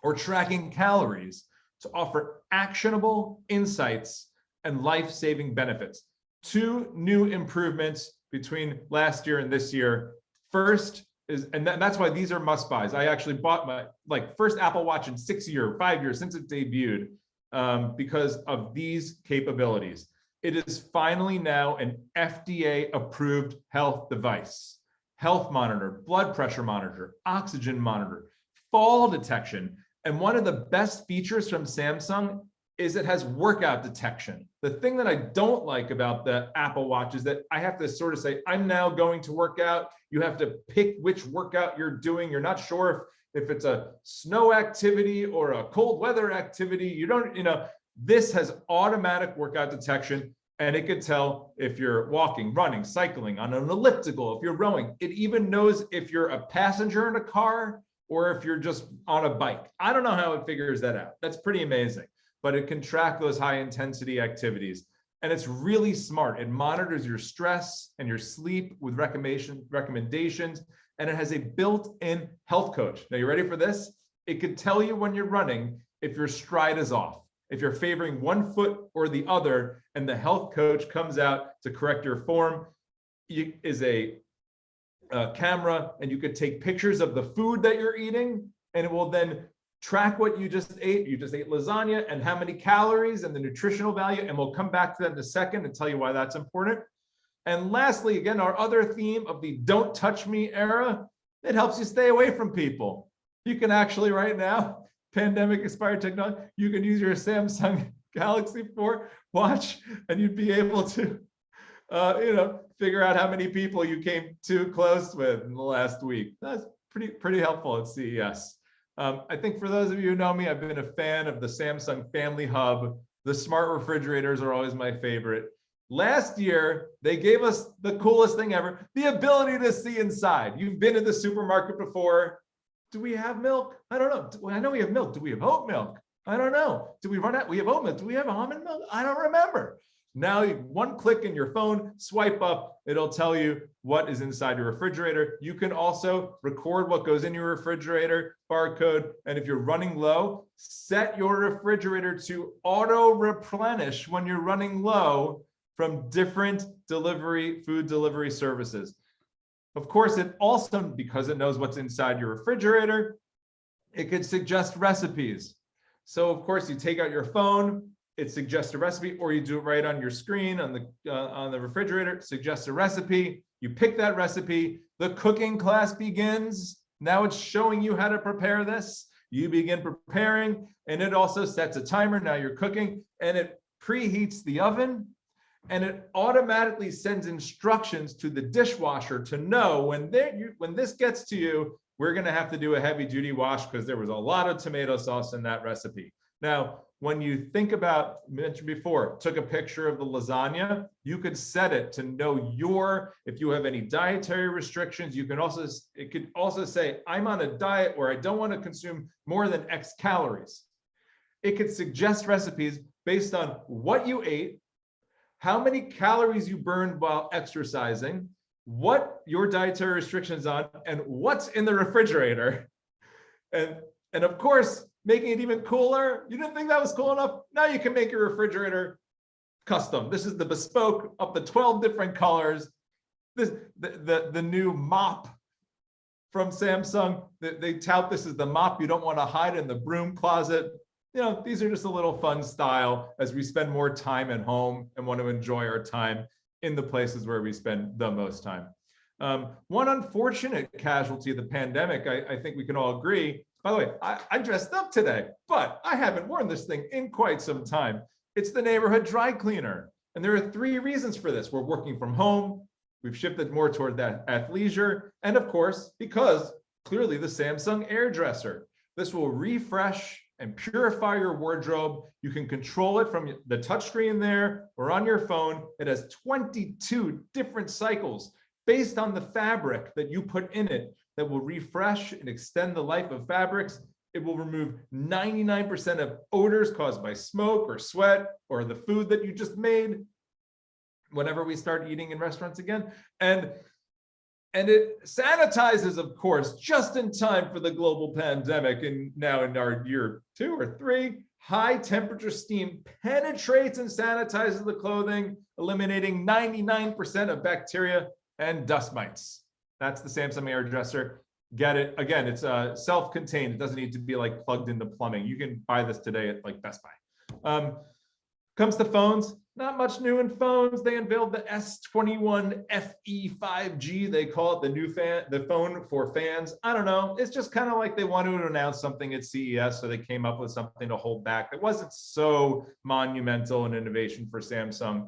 or tracking calories to offer actionable insights and life-saving benefits. 2 new improvements between last year and this year. First is, and that's why these are must-buys. I actually bought my first Apple Watch in 5 years since it debuted, because of these capabilities. It is finally now an FDA-approved health device. Health monitor, blood pressure monitor, oxygen monitor, fall detection. And one of the best features from Samsung is it has workout detection. The thing that I don't like about the Apple Watch is that I have to sort of say, I'm now going to work out. You have to pick which workout you're doing. You're not sure if it's a snow activity or a cold weather activity. You don't, this has automatic workout detection, and it can tell if you're walking, running, cycling, on an elliptical, if you're rowing. It even knows if you're a passenger in a car or if you're just on a bike. I don't know how it figures that out. That's pretty amazing. But it can track those high intensity activities. And it's really smart. It monitors your stress and your sleep with recommendations, and it has a built-in health coach. Now, you ready for this? It could tell you when you're running if your stride is off, if you're favoring one foot or the other, and the health coach comes out to correct your form. Is a camera, and you could take pictures of the food that you're eating, and it will then track what you just ate. You just ate lasagna, and how many calories and the nutritional value, and we'll come back to that in a second and tell you why that's important. And lastly, again, our other theme of the don't touch me era, it helps you stay away from people. You can actually right now, pandemic inspired technology, you can use your Samsung Galaxy 4 watch, and you'd be able to figure out how many people you came too close with in the last week. That's pretty helpful at CES. I think for those of you who know me, I've been a fan of the Samsung Family Hub. The smart refrigerators are always my favorite. Last year, they gave us the coolest thing ever, the ability to see inside. You've been to the supermarket before. Do we have milk? I don't know. I know we have milk. Do we have oat milk? I don't know. Do we run out? We have oat milk. Do we have almond milk? I don't remember. Now, one click in your phone, swipe up, it'll tell you what is inside your refrigerator. You can also record what goes in your refrigerator, barcode, and if you're running low, set your refrigerator to auto-replenish when you're running low from different food delivery services. Of course, it also, because it knows what's inside your refrigerator, it could suggest recipes. So of course, you take out your phone, it suggests a recipe, or you do it right on your screen on the refrigerator, suggests a recipe. You pick that recipe, the cooking class begins. Now it's showing you how to prepare this. You begin preparing, and it also sets a timer. Now you're cooking, and it preheats the oven. And it automatically sends instructions to the dishwasher to know when this gets to you, we're going to have to do a heavy duty wash because there was a lot of tomato sauce in that recipe. Now, when you think about, mentioned before, took a picture of the lasagna, you could set it to know if you have any dietary restrictions, it could also say, I'm on a diet where I don't want to consume more than X calories. It could suggest recipes based on what you ate, how many calories you burned while exercising, what your dietary restrictions are, and what's in the refrigerator. And of course, making it even cooler, you didn't think that was cool enough? Now you can make your refrigerator custom. This is the bespoke up to 12 different colors. The new mop from Samsung, they tout this as the mop you don't want to hide in the broom closet. These are just a little fun style as we spend more time at home and want to enjoy our time in the places where we spend the most time. One unfortunate casualty of the pandemic, I think we can all agree. By the way, I dressed up today, but I haven't worn this thing in quite some time. It's the neighborhood dry cleaner. And there are 3 reasons for this. We're working from home. We've shifted more toward that athleisure. And of course, because clearly the Samsung AirDresser. This will refresh and purify your wardrobe. You can control it from the touchscreen there or on your phone. It has 22 different cycles based on the fabric that you put in it that will refresh and extend the life of fabrics. It will remove 99% of odors caused by smoke or sweat or the food that you just made whenever we start eating in restaurants again. And it sanitizes, of course, just in time for the global pandemic. And now in our year 2 or 3, high temperature steam penetrates and sanitizes the clothing, eliminating 99% of bacteria and dust mites. That's the Samsung AirDresser. Get it. Again, it's self-contained. It doesn't need to be like plugged into plumbing. You can buy this today at like Best Buy. Comes to phones, not much new in phones. They unveiled the S21 FE 5G. They call it the phone for fans. I don't know. It's just kind of like they wanted to announce something at CES, so they came up with something to hold back. It wasn't so monumental an innovation for Samsung.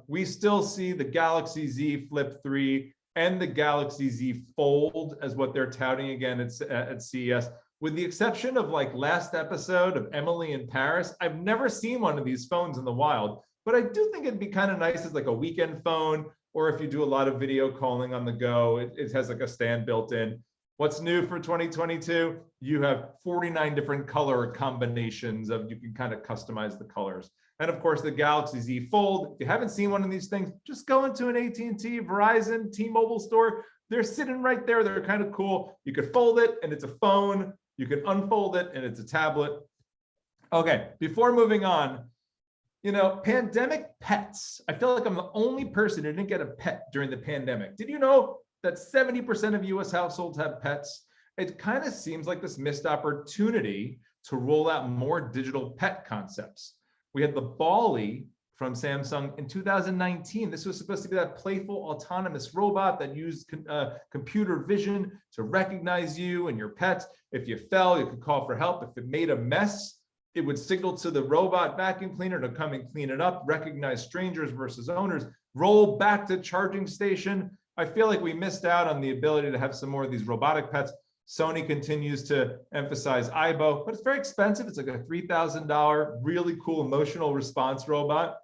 We still see the Galaxy Z Flip 3 and the Galaxy Z Fold as what they're touting again at CES. With the exception of like last episode of Emily in Paris, I've never seen one of these phones in the wild, but I do think it'd be kind of nice as like a weekend phone, or if you do a lot of video calling on the go, it has like a stand built in. What's new for 2022? You have 49 different color combinations you can kind of customize the colors. And of course, the Galaxy Z Fold. If you haven't seen one of these things, just go into an AT&T, Verizon, T-Mobile store. They're sitting right there. They're kind of cool. You could fold it and it's a phone. You can unfold it and it's a tablet. Okay, before moving on, pandemic pets. I feel like I'm the only person who didn't get a pet during the pandemic. Did you know that 70% of US households have pets? It kind of seems like this missed opportunity to roll out more digital pet concepts. We had the Ballie from Samsung in 2019. This was supposed to be that playful autonomous robot that used computer vision to recognize you and your pets. If you fell, you could call for help. If it made a mess, it would signal to the robot vacuum cleaner to come and clean it up, recognize strangers versus owners, roll back to charging station. I feel like we missed out on the ability to have some more of these robotic pets. Sony continues to emphasize Aibo, but it's very expensive. It's like a $3,000, really cool emotional response robot.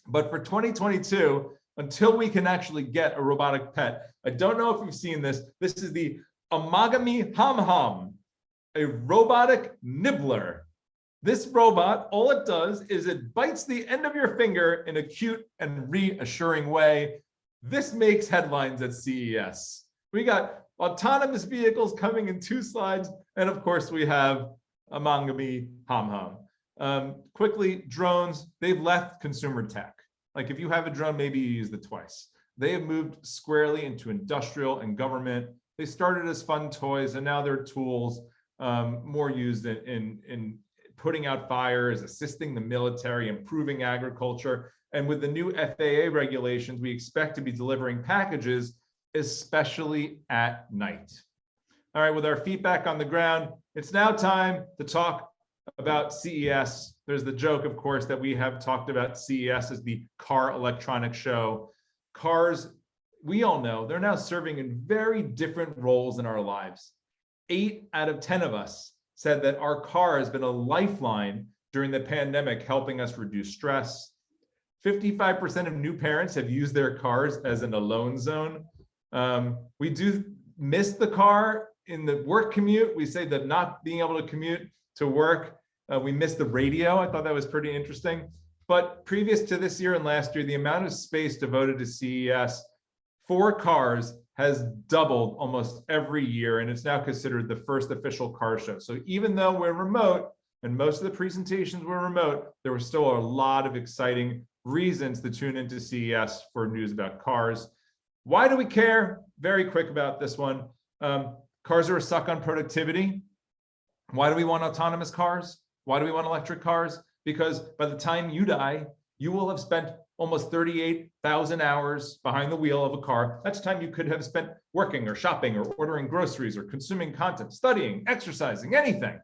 But for 2022, until we can actually get a robotic pet, I don't know if you've seen this. This is the Amagami Ham Ham, a robotic nibbler. This robot, all it does is it bites the end of your finger in a cute and reassuring way. This makes headlines at CES. We got autonomous vehicles coming in 2 slides. And of course, we have Amagami Ham Ham. Quickly, drones, they've left consumer tech. Like if you have a drone, maybe you used it twice. They have moved squarely into industrial and government. They started as fun toys and now they're tools more used in putting out fires, assisting the military, improving agriculture. And with the new FAA regulations, we expect to be delivering packages, especially at night. All right, with our feet back on the ground, it's now time to talk about CES. There's the joke, of course, that we have talked about CES as the car electronics show. Cars, we all know, they're now serving in very different roles in our lives. 8 out of 10 of us said that our car has been a lifeline during the pandemic, helping us reduce stress. 55% of new parents have used their cars as an alone zone. We do miss the car in the work commute. We say that not being able to commute to work, we miss the radio. I thought that was pretty interesting. But previous to this year and last year, the amount of space devoted to CES for cars has doubled almost every year, and it's now considered the first official car show. So even though we're remote, and most of the presentations were remote, there were still a lot of exciting reasons to tune into CES for news about cars. Why do we care? Very quick about this one. Cars are a suck on productivity. Why do we want autonomous cars? Why do we want electric cars? Because by the time you die, you will have spent almost 38,000 hours behind the wheel of a car. That's time you could have spent working or shopping or ordering groceries or consuming content, studying, exercising, anything.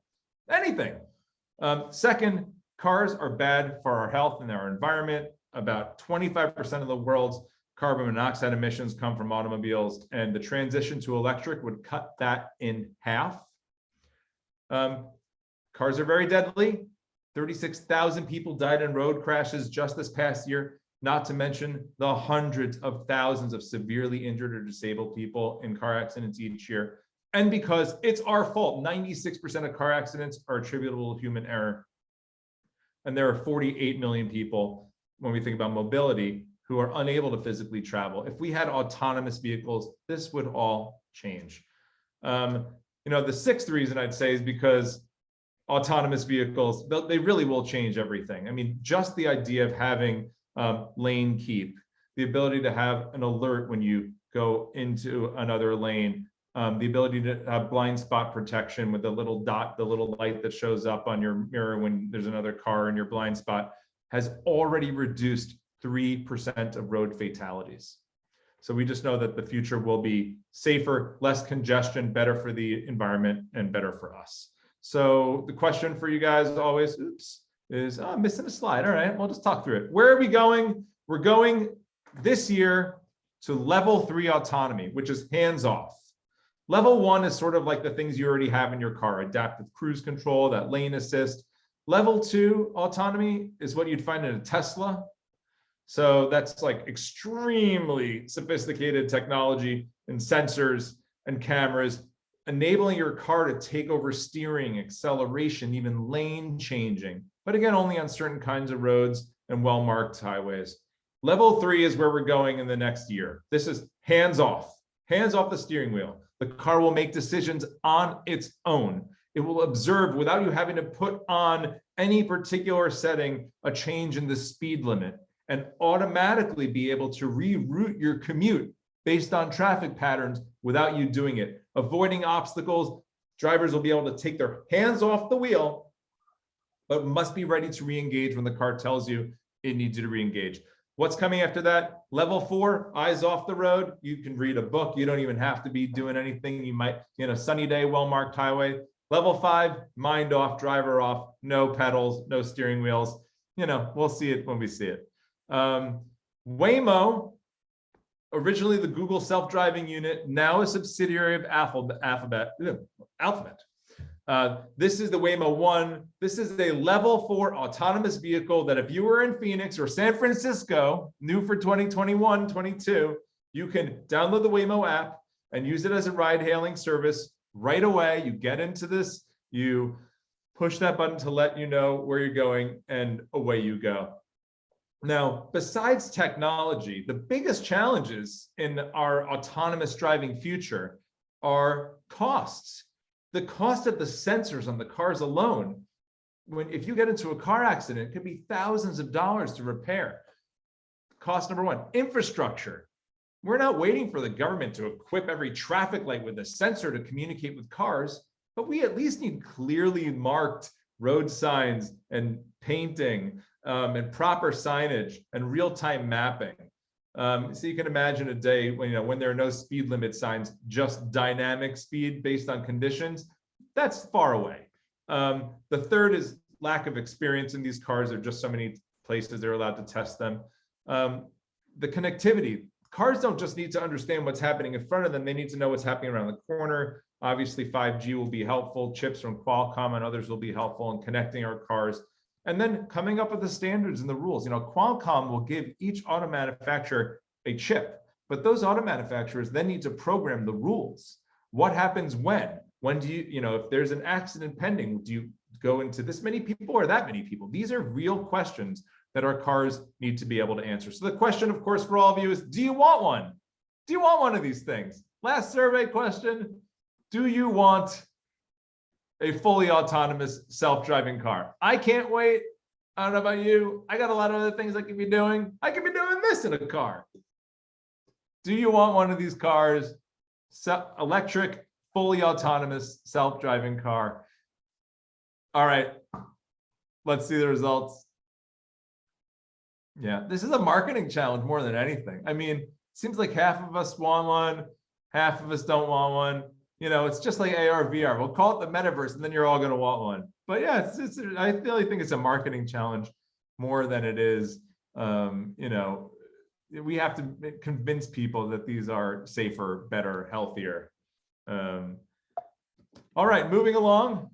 Second, cars are bad for our health and our environment. About 25% of the world's carbon monoxide emissions come from automobiles, and the transition to electric would cut that in half. Cars are very deadly. 36,000 people died in road crashes just this past year, not to mention the hundreds of thousands of severely injured or disabled people in car accidents each year. And because it's our fault, 96% of car accidents are attributable to human error. And there are 48 million people, when we think about mobility, who are unable to physically travel. If we had autonomous vehicles, this would all change. The sixth reason I'd say is because autonomous vehicles, they really will change everything. I mean, just the idea of having lane keep, the ability to have an alert when you go into another lane, the ability to have blind spot protection with the little dot, the little light that shows up on your mirror when there's another car in your blind spot, has already reduced 3% of road fatalities. So we just know that the future will be safer, less congestion, better for the environment, and better for us. So the question for you guys always, is I'm missing a slide. All right, we'll just talk through it. Where are we going? We're going this year to level 3 autonomy, which is hands-off. Level 1 is sort of like the things you already have in your car: adaptive cruise control, that lane assist. Level 2 autonomy is what you'd find in a Tesla. So that's like extremely sophisticated technology and sensors and cameras, enabling your car to take over steering, acceleration, even lane changing. But again, only on certain kinds of roads and well-marked highways. Level 3 is where we're going in the next year. This is hands off the steering wheel. The car will make decisions on its own. It will observe without you having to put on any particular setting a change in the speed limit, and automatically be able to reroute your commute based on traffic patterns without you doing it. Avoiding obstacles, drivers will be able to take their hands off the wheel, but must be ready to re-engage when the car tells you it needs you to re-engage. What's coming after that? Level 4, eyes off the road. You can read a book. You don't even have to be doing anything. You might, sunny day, well-marked highway. Level 5, mind off, driver off, no pedals, no steering wheels. We'll see it when we see it. Waymo, originally the Google self-driving unit, now a subsidiary of Alphabet. This is the Waymo 1. This is a level 4 autonomous vehicle that if you were in Phoenix or San Francisco, new for 2021-22, you can download the Waymo app and use it as a ride-hailing service right away. You get into this, you push that button to let you know where you're going, and away you go. Now, besides technology, the biggest challenges in our autonomous driving future are costs. The cost of the sensors on the cars alone, if you get into a car accident, it could be thousands of dollars to repair. Cost number 1, infrastructure. We're not waiting for the government to equip every traffic light with a sensor to communicate with cars, but we at least need clearly marked road signs and painting, and proper signage and real-time mapping. So you can imagine a day when there are no speed limit signs, just dynamic speed based on conditions. That's far away. The third is lack of experience in these cars. There are just so many places they're allowed to test them. The connectivity. Cars don't just need to understand what's happening in front of them. They need to know what's happening around the corner. Obviously, 5G will be helpful. Chips from Qualcomm and others will be helpful in connecting our cars. And then coming up with the standards and the rules. Qualcomm will give each auto manufacturer a chip, but those auto manufacturers then need to program the rules. What happens when? When do you, if there's an accident pending, do you go into this many people or that many people? These are real questions that our cars need to be able to answer. So the question, of course, for all of you is, do you want one? Do you want one of these things? Last survey question, do you want a fully autonomous self-driving car? I can't wait. I don't know about you. I got a lot of other things I could be doing. I could be doing this in a car. Do you want one of these cars? Electric, fully autonomous, self-driving car. All right, let's see the results. Yeah, this is a marketing challenge more than anything. I mean, it seems like half of us want one, half of us don't want one. It's just like AR, VR. We'll call it the metaverse, and then you're all going to want one. But yeah, I really think it's a marketing challenge more than it is. We have to convince people that these are safer, better, healthier. All right, moving along,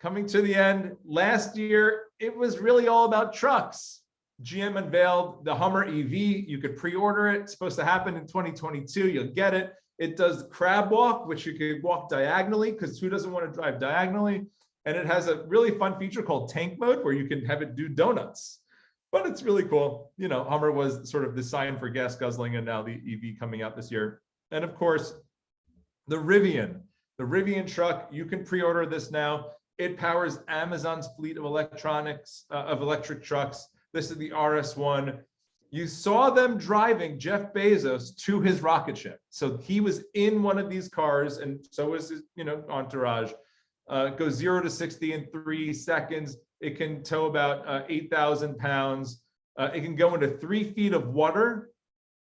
coming to the end. Last year, it was really all about trucks. GM unveiled the Hummer EV. You could pre-order it. It's supposed to happen in 2022. You'll get it. It does crab walk, which you could walk diagonally, because who doesn't want to drive diagonally? And it has a really fun feature called tank mode, where you can have it do donuts. But it's really cool. Hummer was sort of designed for gas guzzling, and now the EV coming out this year. And of course, the Rivian truck, you can pre-order this now. It powers Amazon's fleet of electric trucks. This is the RS1. You saw them driving Jeff Bezos to his rocket ship. So he was in one of these cars, and so was his, entourage. It goes 0 to 60 in 3 seconds. It can tow about 8,000 pounds. It can go into 3 feet of water,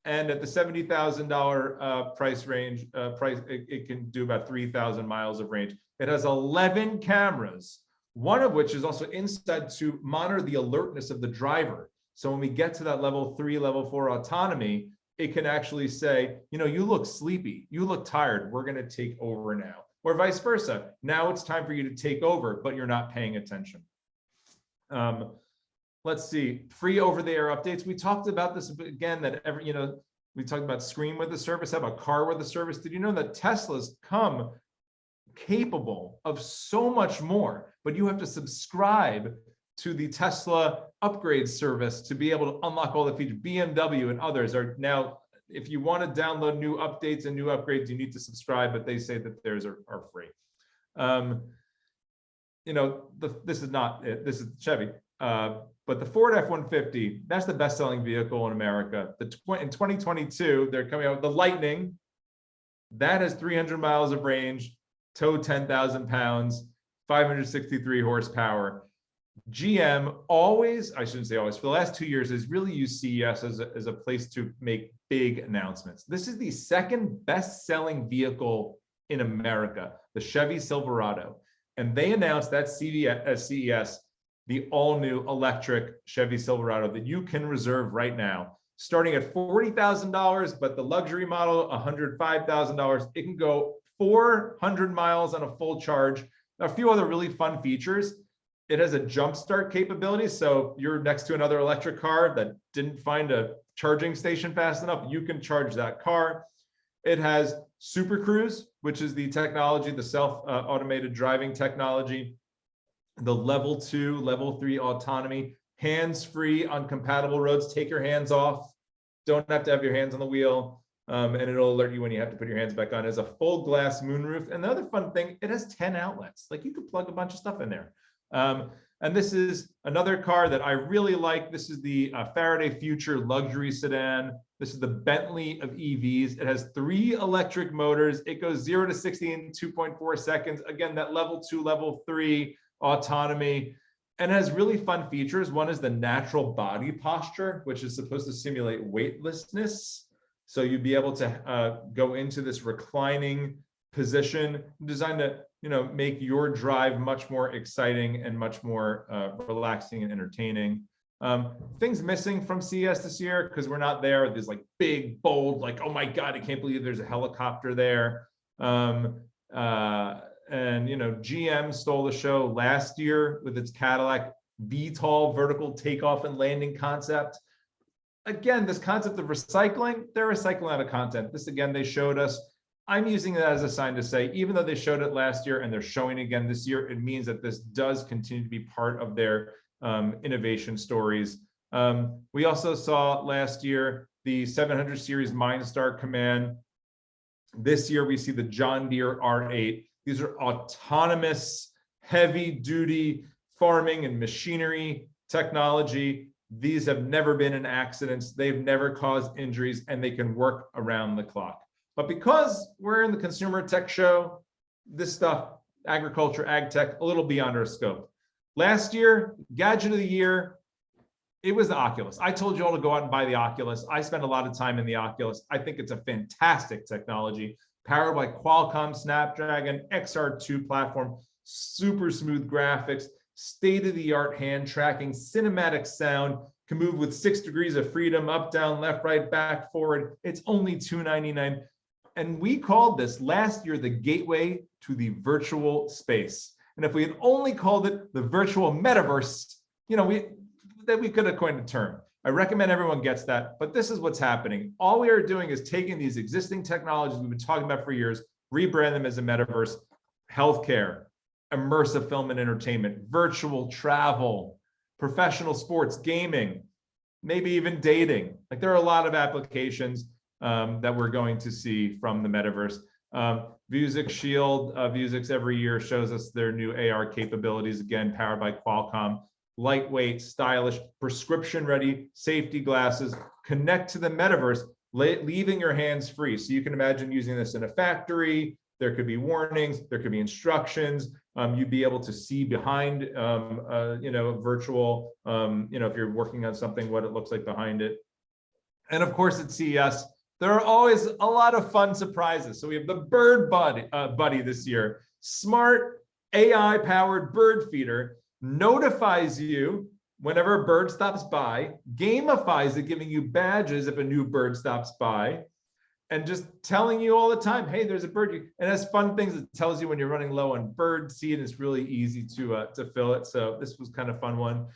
and at the $70,000 price range, it can do about 3,000 miles of range. It has 11 cameras, one of which is also inside to monitor the alertness of the driver. So when we get to that level 3, level 4 autonomy, it can actually say, you look sleepy, you look tired, we're going to take over now. Or vice versa. Now it's time for you to take over, but you're not paying attention. Let's see, free over-the-air updates. We talked about this again, that we talked about screen with a service, how about car with a service. Did you know that Teslas come capable of so much more, but you have to subscribe to the Tesla upgrade service to be able to unlock all the features. BMW and others are now, if you want to download new updates and new upgrades, you need to subscribe, but they say that theirs are free. This is not it. This is Chevy. But the Ford F-150, that's the best-selling vehicle in America. In 2022, they're coming out with the Lightning. That has 300 miles of range, tow 10,000 pounds, 563 horsepower. GM always, I shouldn't say always, for the last 2 years, has really used CES as a place to make big announcements. This is the second best-selling vehicle in America, the Chevy Silverado. And they announced at CES the all-new electric Chevy Silverado that you can reserve right now, starting at $40,000, but the luxury model, $105,000. It can go 400 miles on a full charge. A few other really fun features. It has a jump start capability. So you're next to another electric car that didn't find a charging station fast enough, you can charge that car. It has Super Cruise, which is the technology, the self-automated driving technology, the level 2, level 3 autonomy, hands-free on compatible roads. Take your hands off. Don't have to have your hands on the wheel. And it'll alert you when you have to put your hands back on. It has a full glass moonroof. And the other fun thing, it has 10 outlets. Like you could plug a bunch of stuff in there. And this is another car that I really like. This is the Faraday Future luxury sedan. This is the Bentley of EVs. It has 3 electric motors. It goes 0 to 60 in 2.4 seconds. Again, that level 2, level 3 autonomy. And it has really fun features. One is the natural body posture, which is supposed to simulate weightlessness. So you'd be able to go into this reclining position, designed to, make your drive much more exciting and much more relaxing and entertaining. Things missing from CES this year, because we're not there. There's like big, bold, like, oh my God, I can't believe there's a helicopter there. And GM stole the show last year with its Cadillac VTOL vertical takeoff and landing concept. Again, this concept of recycling, they're recycling out of content. This, again, they showed us. I'm using that as a sign to say, even though they showed it last year and they're showing it again this year, it means that this does continue to be part of their innovation stories. We also saw last year the 700 series MineStar Command. This year, we see the John Deere R8. These are autonomous, heavy-duty farming and machinery technology. These have never been in accidents. They've never caused injuries, and they can work around the clock. But because we're in the consumer tech show, this stuff, agriculture, ag tech, a little beyond our scope. Last year, gadget of the year, it was the Oculus. I told you all to go out and buy the Oculus. I spent a lot of time in the Oculus. I think it's a fantastic technology, powered by Qualcomm Snapdragon XR2 platform, super smooth graphics, state-of-the-art hand tracking, cinematic sound, can move with 6 degrees of freedom, up, down, left, right, back, forward. It's only $299. And we called this last year the gateway to the virtual space. And if we had only called it the virtual metaverse, we could have coined a term. I recommend everyone gets that, but this is what's happening. All we are doing is taking these existing technologies we've been talking about for years, rebrand them as a metaverse, healthcare, immersive film and entertainment, virtual travel, professional sports, gaming, maybe even dating. Like, there are a lot of applications that we're going to see from the metaverse. Vuzix Shield, Vuzix every year shows us their new AR capabilities, again, powered by Qualcomm. Lightweight, stylish, prescription-ready safety glasses connect to the metaverse, leaving your hands free. So you can imagine using this in a factory. There could be warnings, there could be instructions. You'd be able to see behind, virtual, if you're working on something, what it looks like behind it. And of course, at CES, there are always a lot of fun surprises. So we have the Bird Buddy this year, smart AI-powered bird feeder, notifies you whenever a bird stops by, gamifies it, giving you badges if a new bird stops by, and just telling you all the time, hey, there's a bird. And it has fun things. It tells you when you're running low on bird seed. It's really easy to fill it. So this was kind of fun one.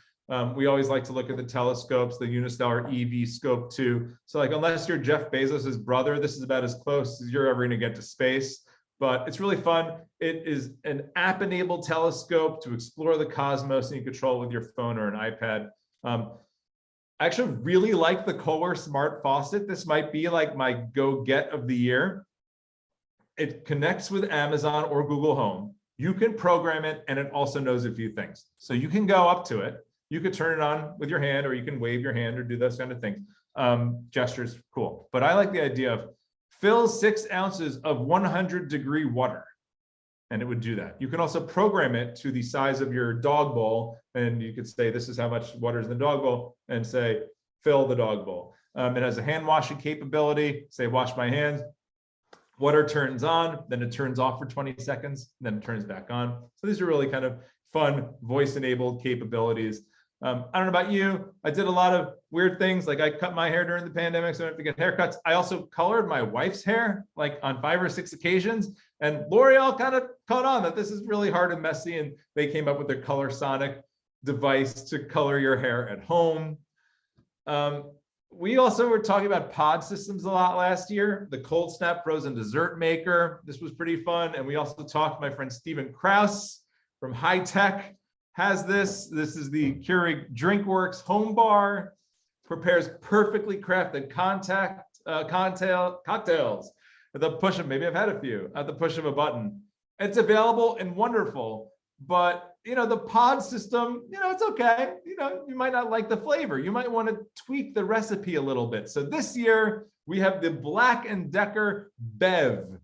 We always like to look at the telescopes, the Unistellar EV Scope 2. So like, unless you're Jeff Bezos's brother, this is about as close as you're ever going to get to space. But it's really fun. It is an app-enabled telescope to explore the cosmos, and you control it with your phone or an iPad. I actually really like the Kohler Smart Faucet. This might be like my go-get of the year. It connects with Amazon or Google Home. You can program it, and it also knows a few things. So you can go up to it. You could turn it on with your hand, or you can wave your hand or do those kind of things. Gestures, cool. But I like the idea of fill 6 ounces of 100-degree water, and it would do that. You can also program it to the size of your dog bowl, and you could say, this is how much water is in the dog bowl, and say, fill the dog bowl. It has a hand washing capability, say, wash my hands. Water turns on, then it turns off for 20 seconds, then it turns back on. So these are really kind of fun voice-enabled capabilities. I don't know about you. I did a lot of weird things. Like, I cut my hair during the pandemic, so I don't have to get haircuts. I also colored my wife's hair, like on 5 or 6 occasions. And L'Oreal kind of caught on that this is really hard and messy. And they came up with their Color Sonic device to color your hair at home. We also were talking about pod systems a lot last year. The Cold Snap frozen dessert maker. This was pretty fun. And we also talked to my friend Stephen Krause from High Tech. Has this. This is the Keurig DrinkWorks home bar. Prepares perfectly crafted cocktails at the push of, maybe I've had a few, at the push of a button. It's available and wonderful, but the pod system, it's okay. You might not like the flavor. You might want to tweak the recipe a little bit. So this year we have the Black & Decker Bev.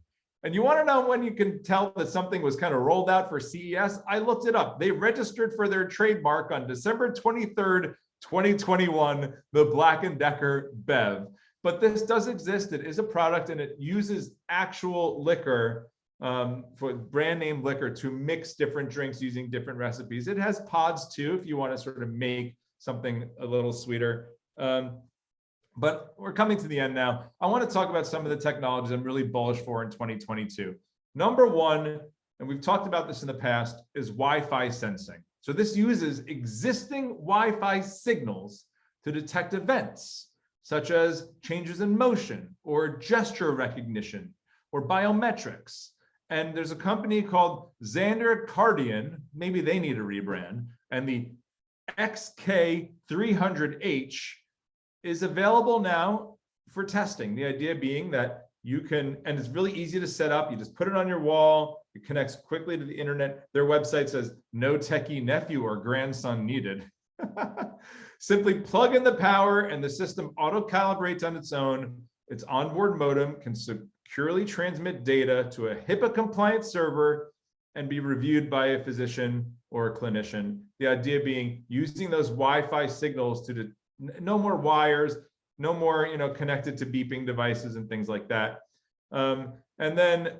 And you want to know when you can tell that something was kind of rolled out for CES? I looked it up. They registered for their trademark on December 23rd, 2021, the Black & Decker Bev. But this does exist. It is a product, and it uses actual liquor for brand name liquor to mix different drinks using different recipes. It has pods too, if you want to sort of make something a little sweeter. But we're coming to the end now. I want to talk about some of the technologies I'm really bullish for in 2022. Number one, and we've talked about this in the past, is Wi-Fi sensing. So this uses existing Wi-Fi signals to detect events, such as changes in motion or gesture recognition or biometrics. And there's a company called Xander Cardian, maybe they need a rebrand, and the XK300H is available now for testing. The idea being that you can, and it's really easy to set up. You just put it on your wall. It connects quickly to the internet. Their website says no techie nephew or grandson needed. Simply plug in the power and the system auto calibrates on its own. Its onboard modem can securely transmit data to a HIPAA compliant server and be reviewed by a physician or a clinician. The idea being using those Wi-Fi signals to no more wires, no more, connected to beeping devices and things like that. And then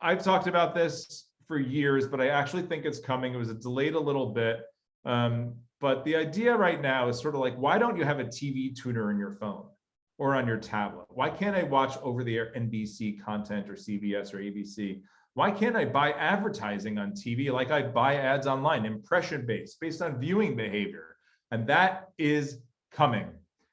I've talked about this for years, but I actually think it's coming. It was delayed a little bit. But the idea right now is sort of like, why don't you have a TV tuner in your phone or on your tablet? Why can't I watch over-the-air NBC content or CBS or ABC? Why can't I buy advertising on TV like I buy ads online, impression-based, based on viewing behavior? And that is coming.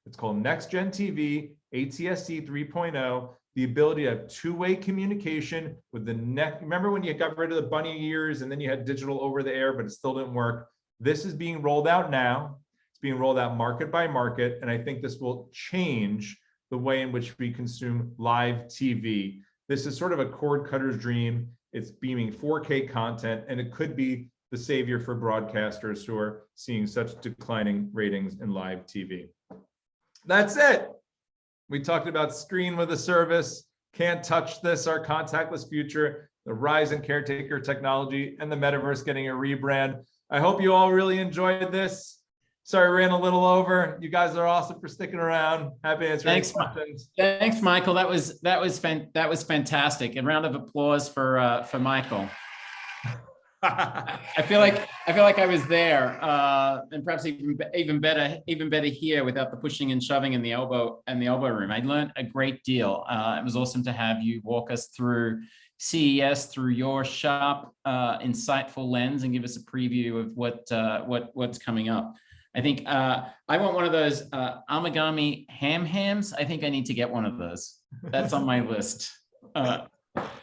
It's called Next Gen TV, ATSC 3.0, the ability to have two-way communication with the neck. Remember when you got rid of the bunny ears and then you had digital over the air, but it still didn't work? This is being rolled out now. It's being rolled out market by market. And I think this will change the way in which we consume live TV. This is sort of a cord cutter's dream. It's beaming 4K content, and it could be the savior for broadcasters who are seeing such declining ratings in live TV. That's it. We talked about screen with a service, can't touch this, our contactless future, the rise in caretaker technology, and the metaverse getting a rebrand. I hope you all really enjoyed this. Sorry, I ran a little over. You guys are awesome for sticking around. Happy to answer any questions. Thanks, Michael. That was fantastic. A round of applause for Michael. I feel like I was there, and perhaps even better here without the pushing and shoving in the elbow room. I learned a great deal. It was awesome to have you walk us through CES through your sharp, insightful lens and give us a preview of what's coming up. I think I want one of those Amagami hams. I think I need to get one of those. That's on my list.